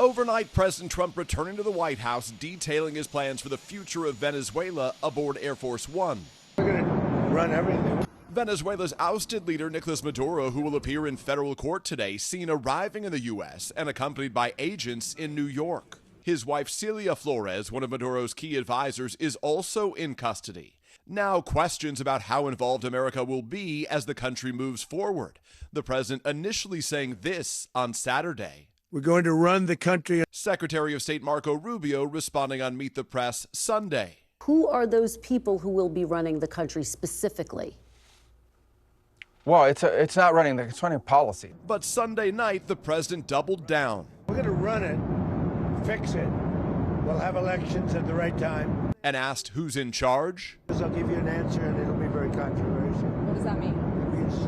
Overnight, President Trump returning to the White House, detailing his plans for the future of Venezuela aboard Air Force One. We're going to run everything. Venezuela's ousted leader Nicolas Maduro, who will appear in federal court today, seen arriving in the U.S. and accompanied by agents in New York. His wife Celia Flores, one of Maduro's key advisors, is also in custody. Now questions about how involved America will be as the country moves forward. The president initially saying this on Saturday. We're going to run the country. Secretary of State Marco Rubio responding on Meet the Press Sunday. Who are those people who will be running the country specifically? Well, it's not running, it's running policy. But Sunday night, the president doubled down. We're going to run it, fix it. We'll have elections at the right time. And asked who's in charge. I'll give you an answer, and it'll be very controversial. What does that mean?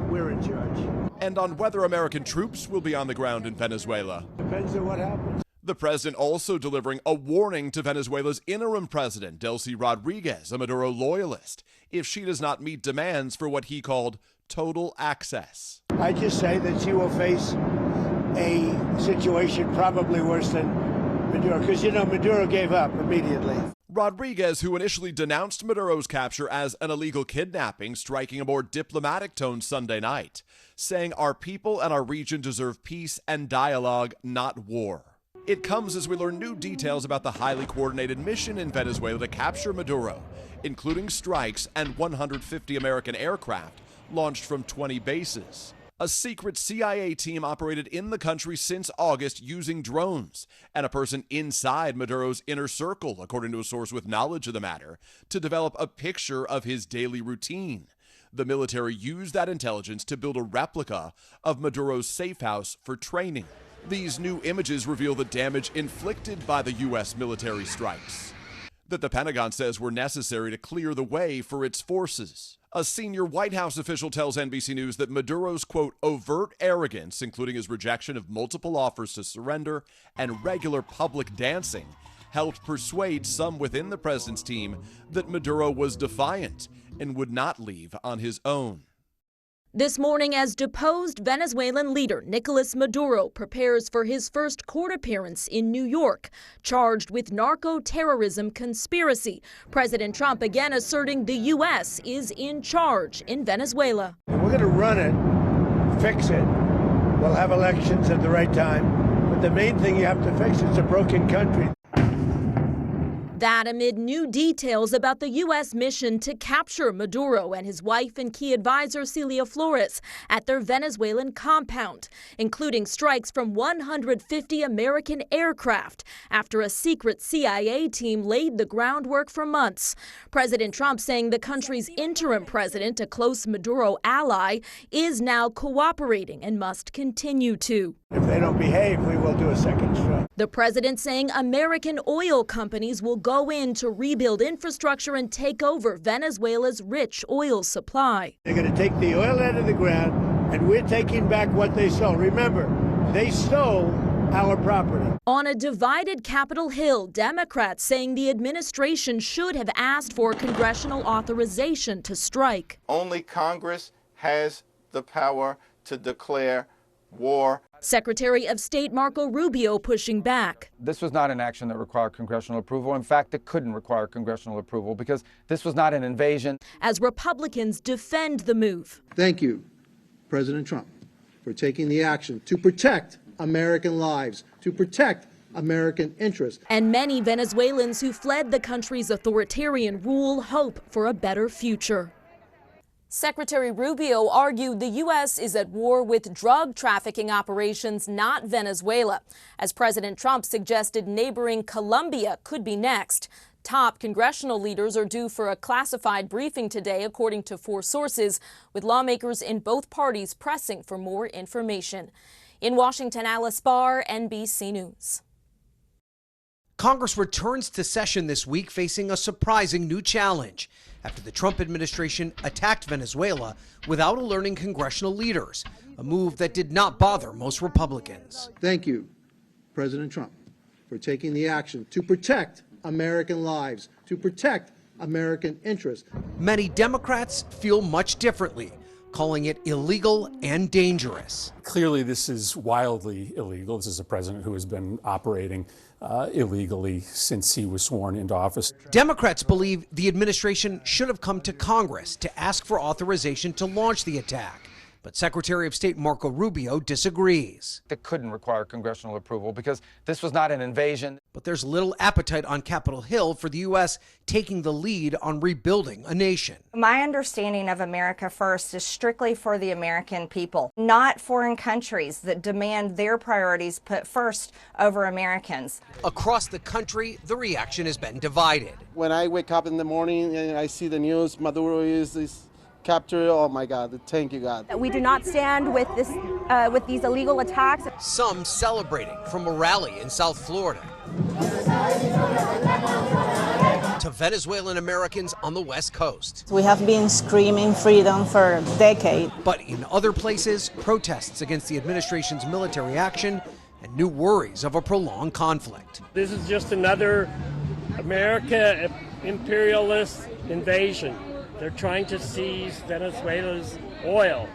We're in charge. And on whether American troops will be on the ground in Venezuela. Depends on what happens. The president also delivering a warning to Venezuela's interim president, Delcy Rodriguez, a Maduro loyalist, if she does not meet demands for what he called total access. I just say that she will face a situation probably worse than Maduro, because, you know, Maduro gave up immediately. Rodriguez, who initially denounced Maduro's capture as an illegal kidnapping, striking a more diplomatic tone Sunday night, saying our people and our region deserve peace and dialogue, not war. It comes as we learn new details about the highly coordinated mission in Venezuela to capture Maduro, including strikes and 150 American aircraft launched from 20 bases. A secret CIA team operated in the country since August using drones, and a person inside Maduro's inner circle, according to a source with knowledge of the matter, to develop a picture of his daily routine. The military used that intelligence to build a replica of Maduro's safe house for training. These new images reveal the damage inflicted by the U.S. military strikes that the Pentagon says were necessary to clear the way for its forces. A senior White House official tells NBC News that Maduro's, quote, overt arrogance, including his rejection of multiple offers to surrender and regular public dancing, helped persuade some within the president's team that Maduro was defiant and would not leave on his own. This morning, as deposed Venezuelan leader Nicolas Maduro prepares for his first court appearance in New York, charged with narco-terrorism conspiracy, President Trump again asserting the U.S. is in charge in Venezuela. We're going to run it, fix it. We'll have elections at the right time. But the main thing you have to fix is a broken country. That amid new details about the U.S. mission to capture Maduro and his wife and key advisor Celia Flores at their Venezuelan compound, including strikes from 150 American aircraft after a secret CIA team laid the groundwork for months. President Trump saying the country's interim president, a close Maduro ally, is now cooperating and must continue to. If they don't behave, we will do a second strike. The president saying American oil companies will go in to rebuild infrastructure and take over Venezuela's rich oil supply. They're going to take the oil out of the ground, and we're taking back what they stole. Remember, they stole our property. On a divided Capitol Hill, Democrats saying the administration should have asked for congressional authorization to strike. Only Congress has the power to declare war. Secretary of State Marco Rubio pushing back. This was not an action that required congressional approval. In fact, it couldn't require congressional approval because this was not an invasion. As Republicans defend the move. Thank you, President Trump, for taking the action to protect American lives, to protect American interests. And many Venezuelans who fled the country's authoritarian rule hope for a better future. Secretary Rubio argued the U.S. is at war with drug trafficking operations, not Venezuela, as President Trump suggested neighboring Colombia could be next. Top congressional leaders are due for a classified briefing today, according to 4 sources, with lawmakers in both parties pressing for more information. In Washington, Alice Barr, NBC News. Congress returns to session this week facing a surprising new challenge after the Trump administration attacked Venezuela without alerting congressional leaders, a move that did not bother most Republicans. Thank you, President Trump, for taking the action to protect American lives, to protect American interests. Many Democrats feel much differently, calling it illegal and dangerous. Clearly, this is wildly illegal. This is a president who has been operating illegally since he was sworn into office. Democrats believe the administration should have come to Congress to ask for authorization to launch the attack. But Secretary of State Marco Rubio disagrees. It couldn't require congressional approval because this was not an invasion. But there's little appetite on Capitol Hill for the U.S. taking the lead on rebuilding a nation. My understanding of America First is strictly for the American people, not foreign countries that demand their priorities put first over Americans. Across the country, the reaction has been divided. When I wake up in the morning and I see the news, Maduro is captured. Oh my God! Thank you, God. We do not stand with this, with these illegal attacks. Some celebrating from a rally in South Florida to Venezuelan Americans on the West Coast. We have been screaming freedom for decades. But in other places, protests against the administration's military action and new worries of a prolonged conflict. This is just another America imperialist invasion. They're trying to seize Venezuela's oil.